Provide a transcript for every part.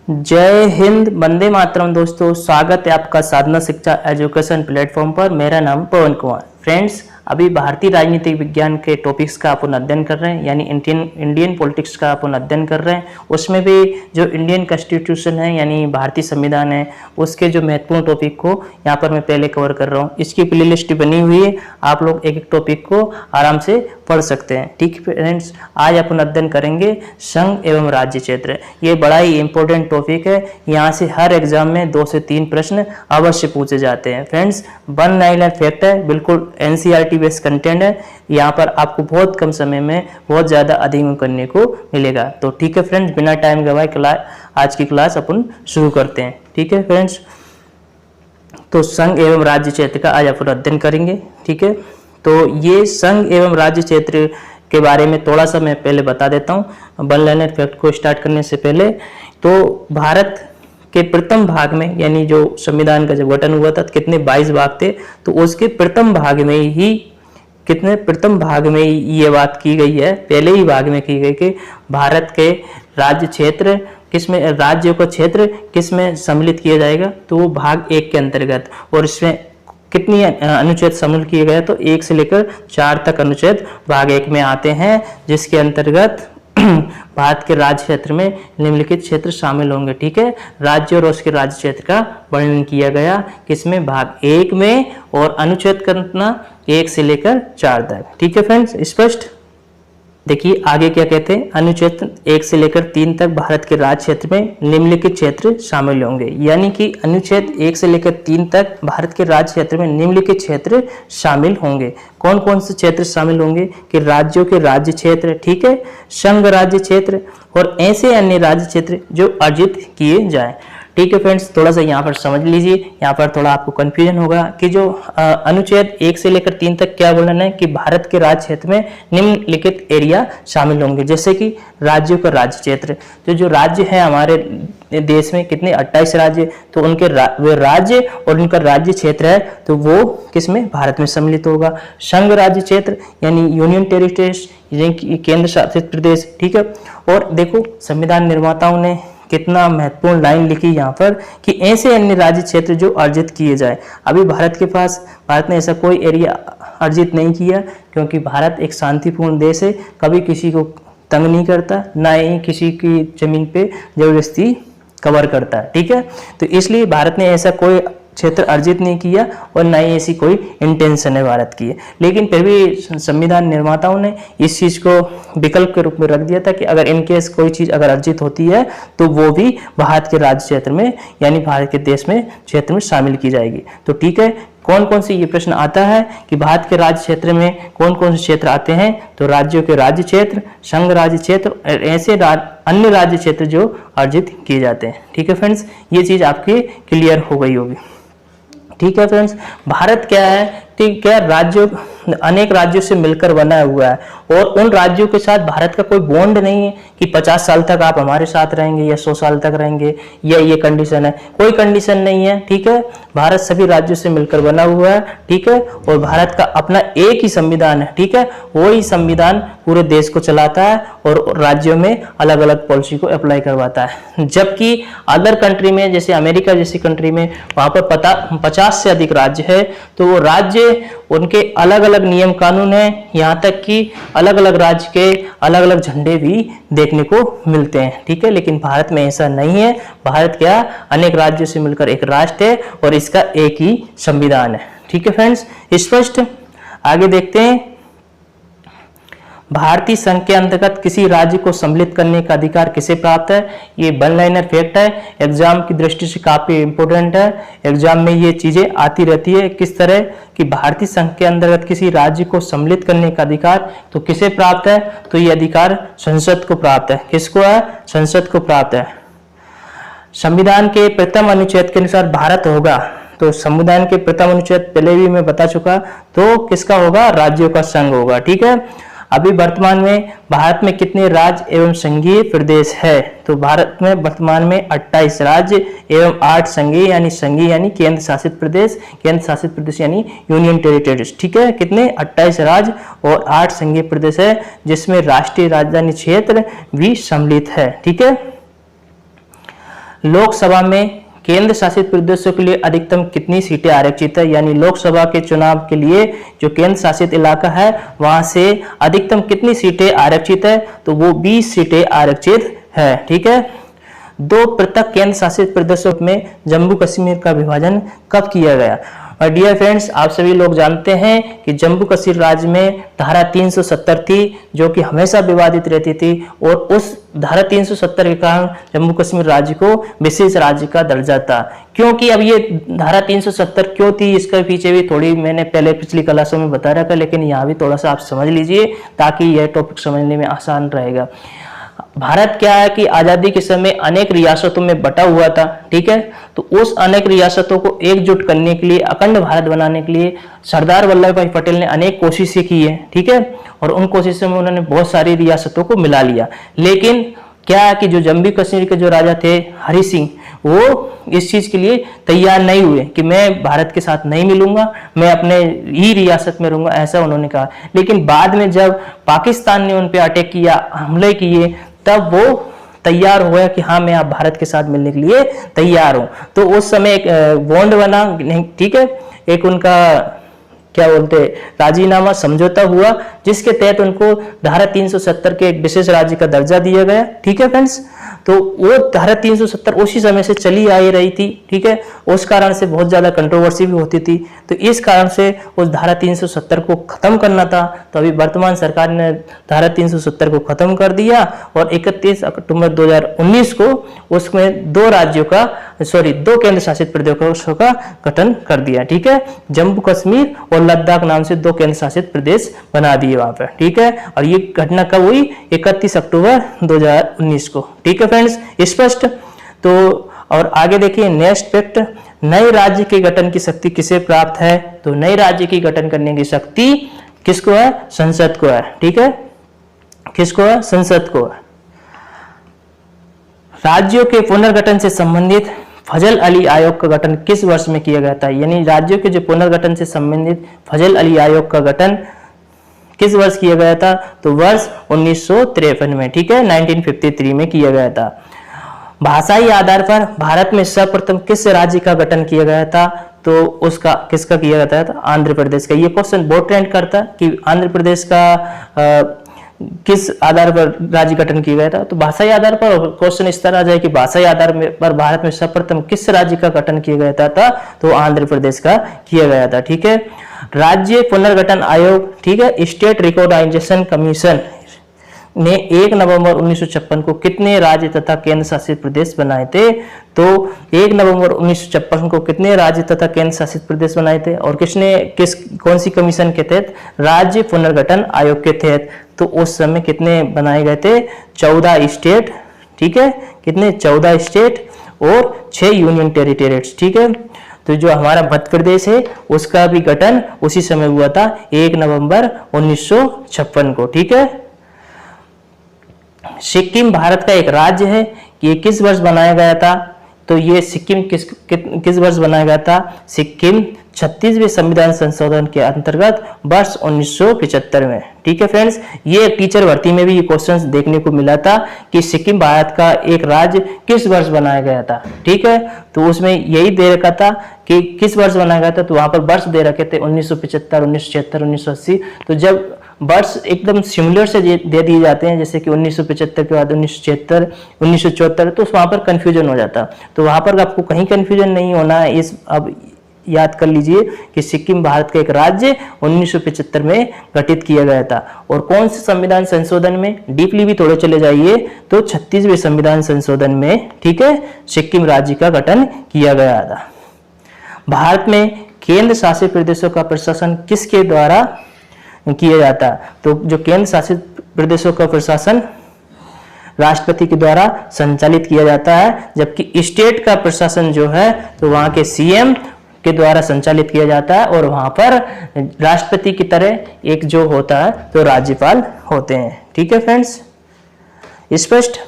जय हिंद, वंदे मातरम। दोस्तों, स्वागत है आपका साधना शिक्षा एजुकेशन प्लेटफॉर्म पर। मेरा नाम पवन कुमार। फ्रेंड्स, अभी भारतीय राजनीतिक विज्ञान के टॉपिक्स का अपन अध्ययन कर रहे हैं, यानी इंडियन पॉलिटिक्स का अपन अध्ययन कर रहे हैं। उसमें भी जो इंडियन कॉन्स्टिट्यूशन है यानी भारतीय संविधान है, उसके जो महत्वपूर्ण टॉपिक को यहाँ पर मैं पहले कवर कर रहा हूँ। इसकी प्लेलिस्ट बनी हुई है, आप लोग एक एक टॉपिक को आराम से पढ़ सकते हैं। ठीक है फ्रेंड्स, आज अपन अध्ययन करेंगे संघ एवं राज्य क्षेत्र। ये बड़ा ही इंपॉर्टेंट टॉपिक है, यहाँ से हर एग्जाम में 2 से 3 प्रश्न अवश्य पूछे जाते हैं। फ्रेंड्स, 1 लाइन फैक्ट है, बिल्कुल एनसीईआरटी बेस्ड कंटेंट है। यहाँ पर आपको बहुत कम समय में बहुत ज्यादा अध्ययन करने को मिलेगा। तो ठीक है फ्रेंड्स, बिना टाइम गवाए आज की क्लास अपन शुरू करते हैं। ठीक है फ्रेंड्स, तो संघ एवं राज्य क्षेत्र का आज अपन अध्ययन करेंगे। ठीक है, तो ये संघ एवं राज्य क्षेत्र के बारे में थोड़ा सा मैं पहले बता देता हूँ 1 लाइनर फैक्ट को स्टार्ट करने से पहले। तो भारत के प्रथम भाग में, यानी जो संविधान का जब गठन हुआ था, कितने 22 भाग थे, तो उसके प्रथम भाग में ही ये बात की गई है, पहले ही भाग में की गई कि भारत के राज्य क्षेत्र किसमें, राज्यों का क्षेत्र किसमें सम्मिलित किया जाएगा, तो वो भाग 1 के अंतर्गत। और इसमें कितनी अनुच्छेद सम्मिलित किए गए, तो 1 से लेकर 4 तक अनुच्छेद भाग 1 में आते हैं, जिसके अंतर्गत भारत के राज्य क्षेत्र में निम्नलिखित क्षेत्र शामिल होंगे। ठीक है, राज्य और उसके राज्य क्षेत्र का वर्णन किया गया किसमें, भाग 1 में, और अनुच्छेद कितना 1 से लेकर 4 तक। ठीक है फ्रेंड्स, स्पष्ट। देखिए आगे क्या कहते हैं, अनुच्छेद 1 से लेकर 3 तक भारत के राज्य क्षेत्र में निम्नलिखित क्षेत्र शामिल होंगे। यानी कि अनुच्छेद 1 से लेकर 3 तक भारत के राज्य क्षेत्र में निम्नलिखित क्षेत्र शामिल होंगे। कौन कौन से क्षेत्र शामिल होंगे कि राज्यों के राज्य क्षेत्र, ठीक है, संघ राज्य क्षेत्र और ऐसे अन्य राज्य क्षेत्र जो अर्जित किए जाए। ठीक है फ्रेंड्स, थोड़ा सा यहाँ पर समझ लीजिए, यहाँ पर थोड़ा आपको कंफ्यूजन होगा कि जो अनुच्छेद 1 से लेकर 3 तक क्या बोलना है कि भारत के राज्य क्षेत्र में निम्नलिखित एरिया शामिल होंगे। जैसे कि राज्यों का राज्य क्षेत्र, तो जो राज्य है हमारे देश में कितने 28 राज्य, तो उनके वे राज्य और उनका राज्य क्षेत्र है, तो वो किसमें, भारत में सम्मिलित होगा। संघ राज्य क्षेत्र यानी यूनियन टेरिटरीज, केंद्र शासित प्रदेश। ठीक है, और देखो संविधान निर्माताओं ने कितना महत्वपूर्ण लाइन लिखी यहाँ पर कि ऐसे अन्य राज्य क्षेत्र जो अर्जित किए जाए। अभी भारत ने ऐसा कोई एरिया अर्जित नहीं किया, क्योंकि भारत एक शांतिपूर्ण देश है, कभी किसी को तंग नहीं करता, ना ही किसी की जमीन पे जबरदस्ती कवर करता है। ठीक है, तो इसलिए भारत ने ऐसा कोई क्षेत्र अर्जित नहीं किया और ना ही ऐसी कोई इंटेंशन है भारत की। लेकिन फिर भी संविधान निर्माताओं ने इस चीज को विकल्प के रूप में रख दिया था कि अगर इनकेस कोई चीज अगर अर्जित होती है तो वो भी भारत के राज्य क्षेत्र में यानी भारत के देश में क्षेत्र में शामिल की जाएगी। तो ठीक है, कौन कौन से ये प्रश्न आता है कि भारत के राज्य क्षेत्र में कौन कौन से क्षेत्र आते हैं, तो राज्यों के राज्य क्षेत्र, संघ राज्य क्षेत्र और ऐसे अन्य राज्य क्षेत्र जो अर्जित किए जाते हैं। ठीक है फ्रेंड्स, ये चीज आपकी क्लियर हो गई होगी। ठीक है फ्रेंड्स, भारत क्या है, ठीक है, राज्यों अनेक राज्यों से मिलकर बना हुआ है और उन राज्यों के साथ भारत का कोई बॉन्ड नहीं है कि 50 साल तक आप हमारे साथ रहेंगे या 100 साल तक रहेंगे या ये कंडीशन है, कोई कंडीशन नहीं है। ठीक है, भारत सभी राज्यों से मिलकर बना हुआ है। ठीक है, और भारत का अपना एक ही संविधान है। ठीक है, वही संविधान पूरे देश को चलाता है और राज्यों में अलग अलग पॉलिसी को अप्लाई करवाता है। जबकि अदर कंट्री में, जैसे अमेरिका जैसी कंट्री में, वहां पर 50 से अधिक राज्य है, तो वो राज्य उनके अलग अलग नियम कानून है, यहाँ तक कि अलग अलग राज्य के अलग अलग झंडे भी देखने को मिलते हैं। ठीक है, लेकिन भारत में ऐसा नहीं है। भारत क्या, अनेक राज्यों से मिलकर एक राष्ट्र है और इसका एक ही संविधान है। ठीक है फ्रेंड्स, स्पष्ट। आगे देखते हैं, भारतीय संघ के अंतर्गत किसी राज्य को सम्मिलित करने का अधिकार किसे प्राप्त है। ये 1 लाइनर फैक्ट है, एग्जाम की दृष्टि से काफी इंपोर्टेंट है। एग्जाम में ये चीजें आती रहती है, किस तरह कि भारतीय संघ के अंतर्गत किसी राज्य को सम्मिलित करने का अधिकार तो किसे प्राप्त है, तो ये अधिकार संसद को प्राप्त है। किसको है, संसद को प्राप्त है। संविधान के प्रथम अनुच्छेद के अनुसार भारत होगा, तो संविधान के प्रथम अनुच्छेद पहले भी मैं बता चुका, तो किसका होगा, राज्यों का संघ होगा। ठीक है, अभी वर्तमान में भारत में कितने राज्य एवं संघीय प्रदेश है, तो भारत में वर्तमान में 28 राज्य एवं 8 संघीय यानी केंद्र शासित प्रदेश यानी यूनियन टेरिटरीज। ठीक है, कितने 28 राज्य और 8 संघीय प्रदेश है, जिसमें राष्ट्रीय राजधानी क्षेत्र भी सम्मिलित है। ठीक है, लोकसभा में केंद्र शासित प्रदेशों के लिए अधिकतम कितनी सीटें आरक्षित है, यानी लोकसभा के चुनाव के लिए जो केंद्र शासित इलाका है वहां से अधिकतम कितनी सीटें आरक्षित है, तो वो 20 सीटें आरक्षित है। ठीक है। 2 पृथक केंद्र शासित प्रदेशों में जम्मू कश्मीर का विभाजन कब किया गया। और डियर फ्रेंड्स, आप सभी लोग जानते हैं कि जम्मू कश्मीर राज्य में धारा 370 थी जो कि हमेशा विवादित रहती थी, और उस धारा 370 के कारण जम्मू कश्मीर राज्य को विशेष राज्य का दर्जा था। क्योंकि अब ये धारा 370 क्यों थी, इसके पीछे भी थोड़ी मैंने पहले पिछली क्लासों में बता रखा, लेकिन यहाँ भी थोड़ा सा आप समझ लीजिए ताकि यह टॉपिक समझने में आसान रहेगा। भारत क्या है कि आजादी के समय अनेक रियासतों में बटा हुआ था। ठीक है। तो उस अनेक रियासतों को एकजुट करने के लिए, अखंड भारत बनाने के लिए सरदार वल्लभ भाई पटेल ने अनेक कोशिशें की है। ठीक है। और उन कोशिशों में उन्होंने बहुत सारी रियासतों को मिला लिया, लेकिन क्या है कि जो जम्मू कश्मीर के जो राजा थे हरि सिंह, वो इस चीज के लिए तैयार नहीं हुए कि मैं भारत के साथ नहीं मिलूंगा, मैं अपने ही रियासत में रहूंगा, ऐसा उन्होंने कहा। लेकिन बाद में जब पाकिस्तान ने उन पे अटैक किया, हमले किए, तब वो तैयार हुआ कि हाँ मैं आप भारत के साथ मिलने के लिए तैयार हूं। तो उस समय एक बॉन्ड बना, ठीक है, एक उनका क्या बोलते राजीनामा समझौता हुआ, जिसके तहत उनको धारा 370 के एक विशेष राज्य का दर्जा दिया गया। ठीक है फ्रेंड्स। तो वो धारा 370 उसी समय से चली आ रही थी। ठीक है। उस कारण से बहुत ज्यादा कंट्रोवर्सी भी होती थी, तो इस कारण से उस धारा 370 को खत्म करना था। तो अभी वर्तमान सरकार ने धारा 370 को खत्म कर दिया और 31 अक्टूबर 2019 को उसमें 2 केंद्र शासित प्रदेशों का गठन कर दिया। ठीक है। जम्मू कश्मीर और लद्दाख नाम से 2 केंद्र शासित प्रदेश बना दिए वहां पर। ठीक है। और ये घटना कब हुई, 31 अक्टूबर 2019 को। ठीक है फ्रेंड्स, स्पष्ट। तो और आगे देखिए नेक्स्ट फैक्ट, नए राज्य के गठन की शक्ति किसे प्राप्त है, तो नए राज्य की गठन करने की शक्ति किसको है, संसद को है। ठीक है। किसको है, संसद को है। राज्यों के पुनर्गठन से संबंधित फजल अली आयोग का गठन किस वर्ष में किया गया था, यानी राज्यों के जो पुनर्गठन से संबंधित फजल अली आयोग का गठन किस वर्ष किया गया था, तो वर्ष 1953 में। ठीक है। 1953 में किया गया था। भाषाई आधार पर भारत में सर्वप्रथम किस राज्य का गठन किया गया था, तो उसका किसका किया गया था, आंध्र प्रदेश का। ये क्वेश्चन बहुत ट्रेंड करता है कि आंध्र प्रदेश का किस आधार पर राज्य गठन किया गया था, तो भाषाई आधार पर क्वेश्चन इस तरह आ जाए कि भाषाई आधार पर भारत में सर्वप्रथम किस राज्य का गठन किया गया था, तो आंध्र प्रदेश का किया गया था। ठीक है। राज्य पुनर्गठन आयोग, ठीक है, स्टेट रिकॉग्नाइजेशन कमीशन ने 1 नवंबर 1956 को कितने राज्य तथा केंद्र शासित प्रदेश बनाए थे, तो 1 नवंबर 1956 को कितने राज्य तथा केंद्र शासित प्रदेश बनाए थे, और कौन सी कमीशन के तहत, राज्य पुनर्गठन आयोग के तहत। तो उस समय कितने बनाए गए थे, 14 स्टेट। ठीक है। कितने, 14 स्टेट और 6 यूनियन टेरिटरीज। ठीक है। तो जो हमारा मध्य प्रदेश है उसका भी गठन उसी समय हुआ था, 1 नवंबर 1956 को। ठीक है। सिक्किम भारत का एक राज्य है, ये किस वर्ष बनाया गया था, तो ये सिक्किम किस वर्ष बनाया गया था, सिक्किम 36वें संविधान संशोधन के अंतर्गत वर्ष 1975 में। ठीक है फ्रेंड्स, ये टीचर भर्ती में भी ये क्वेश्चंस देखने को मिला था कि सिक्किम भारत का एक राज्य किस वर्ष बनाया गया था। ठीक है। तो उसमें यही दे रखा था कि किस वर्ष बनाया गया था, तो वहां पर वर्ष दे रखे थे 1975, 1976, 1980। तो जब वर्ष एकदम सिमिलर से दे दिए जाते हैं, जैसे कि 1975 के बाद 1976, 1974, तो वहां पर कंफ्यूजन हो जाता। तो वहां पर आपको कहीं कंफ्यूजन नहीं होना है। अब याद कर लीजिए कि सिक्किम भारत का एक राज्य 1975 में गठित किया गया था। और कौन से संविधान संशोधन में, डीपली भी थोड़े चले जाइए तो 36वें संविधान संशोधन में, ठीक है, सिक्किम राज्य का गठन किया गया था। भारत में केंद्र शासित प्रदेशों का प्रशासन किसके द्वारा किया जाता है, तो जो केंद्र शासित प्रदेशों का प्रशासन राष्ट्रपति के द्वारा संचालित किया जाता है, जबकि स्टेट का प्रशासन जो है तो वहां के सीएम के द्वारा संचालित किया जाता है, और वहां पर राष्ट्रपति की तरह एक जो होता है तो राज्यपाल होते हैं। ठीक है फ्रेंड्स, स्पष्ट।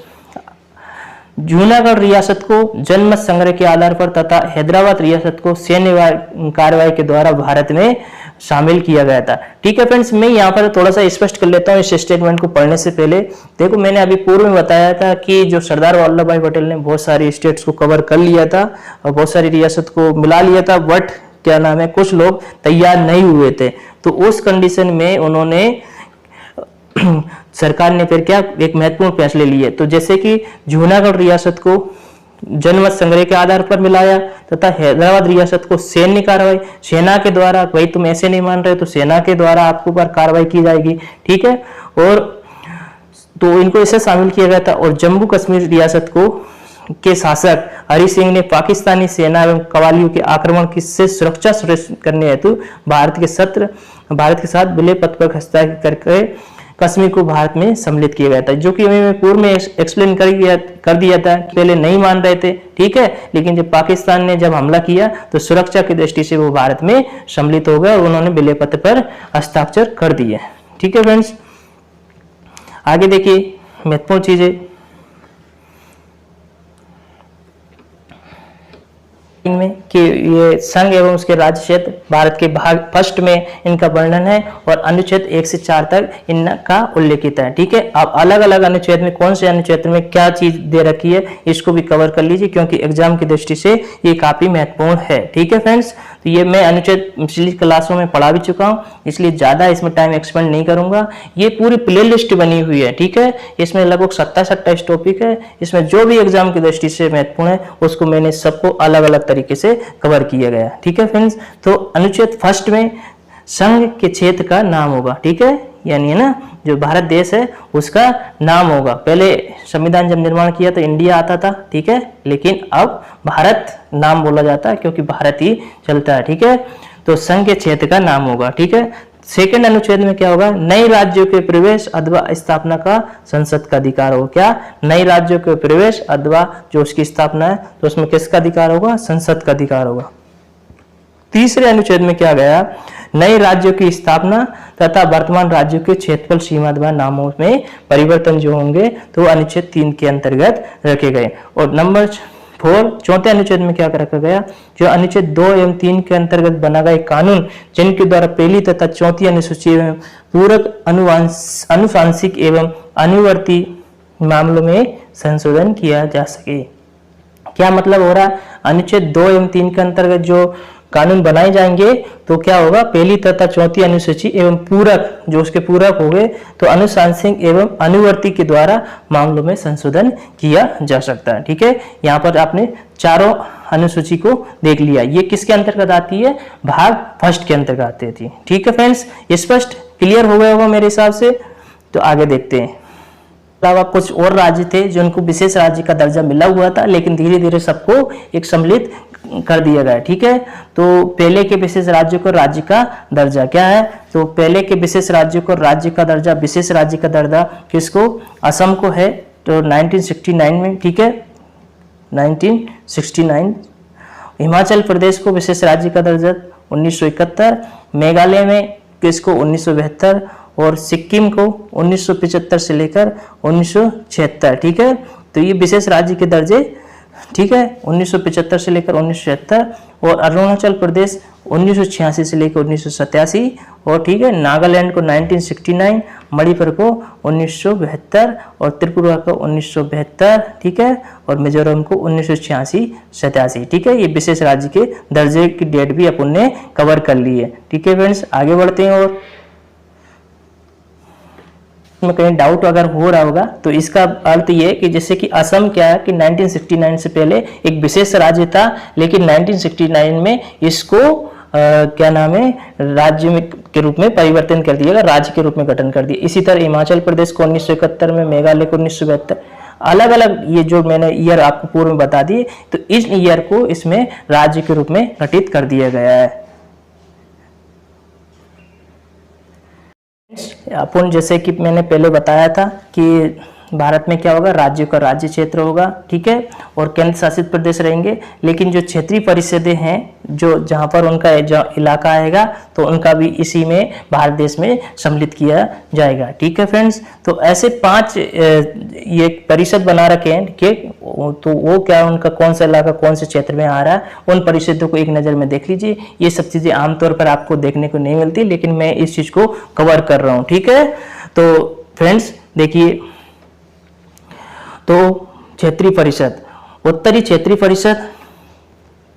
जूनागढ़ रियासत को जनमत संग्रह के आधार पर तथा हैदराबाद रियासत को सैन्य कार्रवाई के द्वारा भारत में शामिल किया गया था। ठीक है फ्रेंड्स, मैं यहाँ पर थोड़ा सा स्पष्ट कर लेता हूँ इस स्टेटमेंट को पढ़ने से पहले। देखो, मैंने अभी पूर्व में बताया था कि जो सरदार वल्लभ भाई पटेल ने बहुत सारी स्टेट्स को कवर कर लिया था और बहुत सारी रियासत को मिला लिया था, बट क्या नाम है, कुछ लोग तैयार नहीं हुए थे। तो उस कंडीशन में उन्होंने सरकार ने फिर क्या एक महत्वपूर्ण फैसले लिए। तो जैसे कि जूनागढ़ रियासत को जनमत संग्रह के आधार पर मिलाया तथा हैदराबाद रियासत को सैन्य कार्रवाई, सेना के द्वारा, भाई तुम ऐसे नहीं मान रहे तो सेना के द्वारा आपके ऊपर कार्रवाई की जाएगी। ठीक है, और तो इनको ऐसे शामिल किया गया था। और जम्मू कश्मीर रियासत को के शासक हरि सिंह ने पाकिस्तानी सेना एवं कवालियों के आक्रमण की से सुरक्षा सुनिश्चित करने हेतु भारत के साथ विलय पत्र पर हस्ताक्षर करके कश्मीर को भारत में सम्मिलित किया गया था, जो कि मैं पूर्व में एक्सप्लेन कर दिया था। पहले नहीं मान रहे थे, ठीक है, लेकिन जब पाकिस्तान ने जब हमला किया तो सुरक्षा की दृष्टि से वो भारत में सम्मिलित हो गए और उन्होंने विलय पत्र पर हस्ताक्षर कर दिए। ठीक है फ्रेंड्स, आगे देखिए महत्वपूर्ण चीजें में कि ये संघ एवं उसके राज्य क्षेत्र भारत के भाग फर्स्ट में इनका वर्णन है और अनुच्छेद 1 से 4 तक इनका उल्लेखित है। ठीक है, अब अलग अलग अनुच्छेद में कौन से अनुच्छेद में क्या चीज दे रखी है इसको भी कवर कर लीजिए, क्योंकि एग्जाम की दृष्टि से ये काफी महत्वपूर्ण है। ठीक है फ्रेंड्स, तो ये मैं अनुच्छेद पिछली क्लासों में पढ़ा भी चुका हूँ, इसलिए ज्यादा इसमें टाइम एक्सपेंड नहीं करूंगा। ये पूरी प्ले लिस्ट बनी हुई है। ठीक है, इसमें लगभग 27-28 टॉपिक है। इसमें जो भी एग्जाम की दृष्टि से महत्वपूर्ण है उसको मैंने सबको अलग अलग तरीके से कवर किया गया। ठीक है फ्रेंड्स, तो अनुच्छेद फर्स्ट में संघ के क्षेत्र का नाम होगा। ठीक है, यानी है ना, जो भारत देश है उसका नाम होगा। पहले संविधान जब निर्माण किया तो इंडिया आता था, ठीक है, लेकिन अब भारत नाम बोला जाता है क्योंकि भारत ही चलता है। ठीक है, तो संघ के क्षेत्र का नाम होगा। ठीक है, सेकंड अनुच्छेद में क्या होगा, नए राज्यों के प्रवेश अथवा स्थापना का संसद का अधिकार होगा। क्या, नए राज्यों के प्रवेश अथवा जो उसकी स्थापना है तो उसमें किसका अधिकार होगा, संसद का अधिकार होगा। तीसरे अनुच्छेद में क्या गया, नए राज्यों की स्थापना तथा वर्तमान राज्यों के क्षेत्रफल सीमा अथवा नामों में परिवर्तन जो होंगे तो अनुच्छेद 3 के अंतर्गत रखे गए। और नंबर 4 चौथे अनुच्छेद में क्या रखा गया, जो अनुच्छेद 2 एवं 3 के अंतर्गत बना गया कानून जिनके द्वारा पहली तथा चौथी अनुसूची एवं पूरक अनुवांशिक एवं अनुवर्ती मामलों में संशोधन किया जा सके। क्या मतलब हो रहा, अनुच्छेद 2 एवं 3 के अंतर्गत जो कानून बनाए जाएंगे तो क्या होगा, पहली तथा चौथी अनुसूची एवं पूरक जो उसके पूरक हो गए तो अनुशांसिक एवं अनुवर्ती के द्वारा मामलों में संशोधन किया जा सकता है। ठीक है, यहाँ पर आपने चारों अनुसूची को देख लिया। ये किसके अंतर्गत आती है, भाग फर्स्ट के अंतर्गत आती थी। ठीक है फ्रेंड्स, स्पष्ट क्लियर हो गया होगा मेरे हिसाब से। तो आगे देखते हैं। अलावा कुछ और राज्य थे जिनको विशेष राज्य का दर्जा मिला हुआ था, लेकिन धीरे धीरे सबको एक सम्मिलित कर दिया गया। ठीक है, तो पहले के विशेष राज्य को राज्य का दर्जा क्या है, तो पहले के विशेष राज्य को राज्य का दर्जा, विशेष राज्य का दर्जा किसको, असम को है, तो 1969 में। ठीक है, 1969। हिमाचल प्रदेश को विशेष राज्य का दर्जा 1971, मेघालय में किसको 1972 और सिक्किम को 1975 से लेकर 1976। ठीक है, तो ये विशेष राज्य के दर्जे, ठीक है, 1975 से लेकर 1976। और अरुणाचल प्रदेश 1986 से लेकर 1987 और ठीक है, नागालैंड को 1969, मणिपुर को 1972 और त्रिपुरा को 1972। ठीक है, और मिजोरम को 1986-87। ठीक है, ये विशेष राज्य के दर्जे की डेट भी अपन ने कवर कर ली है। ठीक है फ्रेंड्स, आगे बढ़ते हैं। और में कहीं डाउट अगर हो रहा होगा तो इसका अर्थ ये कि जैसे कि असम क्या है कि 1969 से पहले एक विशेष राज्य था, लेकिन 1969 में इसको क्या नाम है, राज्य में के रूप में परिवर्तन कर दिया गया, राज्य के रूप में गठन कर दिया। इसी तरह हिमाचल प्रदेश को 1971 में, मेघालय को 1972, अलग अलग ये जो मैंने ईयर आपको पूर्व में बता दिए, तो इस ईयर को इसमें राज्य के रूप में गठित कर दिया गया है। अपन जैसे कि मैंने पहले बताया था कि भारत में क्या होगा, राज्यों का राज्य क्षेत्र होगा, ठीक है, और केंद्र शासित प्रदेश रहेंगे। लेकिन जो क्षेत्रीय परिषदें हैं, जो जहां पर उनका जो इलाका आएगा, तो उनका भी इसी में भारत देश में सम्मिलित किया जाएगा, ठीक है फ्रेंड्स। तो ऐसे 5 ये परिषद बना रखे हैं, ठीक है, तो वो क्या, उनका कौन सा इलाका कौन से क्षेत्र में आ रहा है, उन परिषदों को एक नज़र में देख लीजिए। ये सब चीज़ें आमतौर पर आपको देखने को नहीं मिलती, लेकिन मैं इस चीज़ को कवर कर रहा हूँ, ठीक है। तो फ्रेंड्स देखिए, तो क्षेत्रीय परिषद, उत्तरी क्षेत्रीय परिषद,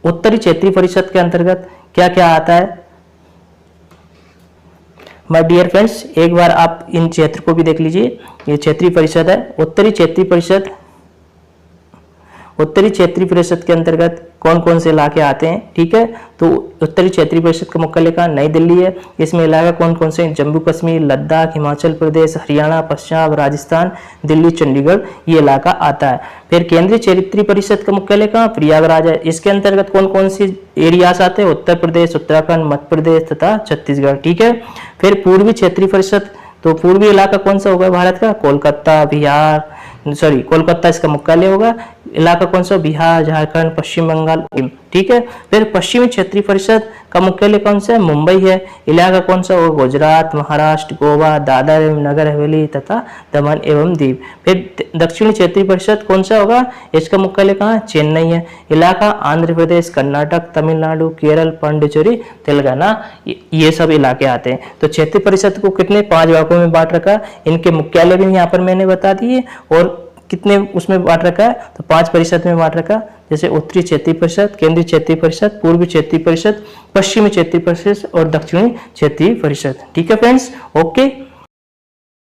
उत्तरी क्षेत्रीय परिषद के अंतर्गत क्या क्या आता है माय डियर फ्रेंड्स, एक बार आप इन क्षेत्र को भी देख लीजिए। ये क्षेत्रीय परिषद है, उत्तरी क्षेत्रीय परिषद। उत्तरी क्षेत्रीय परिषद के अंतर्गत कौन कौन से इलाके आते हैं, ठीक है। तो उत्तरी क्षेत्रीय परिषद का मुख्यालय कहाँ, नई दिल्ली है। इसमें इलाका कौन कौन से, जम्मू कश्मीर, लद्दाख, हिमाचल प्रदेश, हरियाणा, पंजाब, राजस्थान, दिल्ली, चंडीगढ़, ये इलाका आता है। फिर केंद्रीय क्षेत्रीय परिषद का मुख्यालय कहाँ, प्रयागराज है। इसके अंतर्गत कौन कौन सी एरियाज आते हैं, उत्तर प्रदेश, उत्तराखंड, मध्य प्रदेश तथा छत्तीसगढ़, ठीक है। फिर पूर्वी क्षेत्रीय परिषद, तो पूर्वी इलाका कौन सा होगा भारत का, कोलकाता, बिहार, कोलकाता इसका मुख्यालय होगा। इलाका कौन सा, बिहार, झारखंड, पश्चिम बंगाल, ठीक है। फिर पश्चिमी क्षेत्रीय परिषद का मुख्यालय कौन सा है, मुंबई है। इलाका कौन सा होगा, गुजरात, महाराष्ट्र, गोवा, दादर एवं नगर हवेली तथा दमन एवं दीव। फिर दक्षिणी क्षेत्रीय परिषद कौन सा होगा, इसका मुख्यालय कहाँ, चेन्नई है। इलाका आंध्र प्रदेश, कर्नाटक, तमिलनाडु, केरल, पांडिचेरी, तेलंगाना, ये सब इलाके आते हैं। तो क्षेत्रीय परिषद को कितने 5 भागों में बांट रखा, इनके मुख्यालय भी यहाँ पर मैंने बता दिए, और कितने उसमें बांट रखा है, तो 5 परिषद में बांट रखा, जैसे उत्तरी क्षेत्रीय परिषद, केंद्रीय क्षेत्रीय परिषद, पूर्वी क्षेत्रीय परिषद, पश्चिमी क्षेत्रीय परिषद और दक्षिणी क्षेत्रीय परिषद, ठीक है फ्रेंड्स, ओके।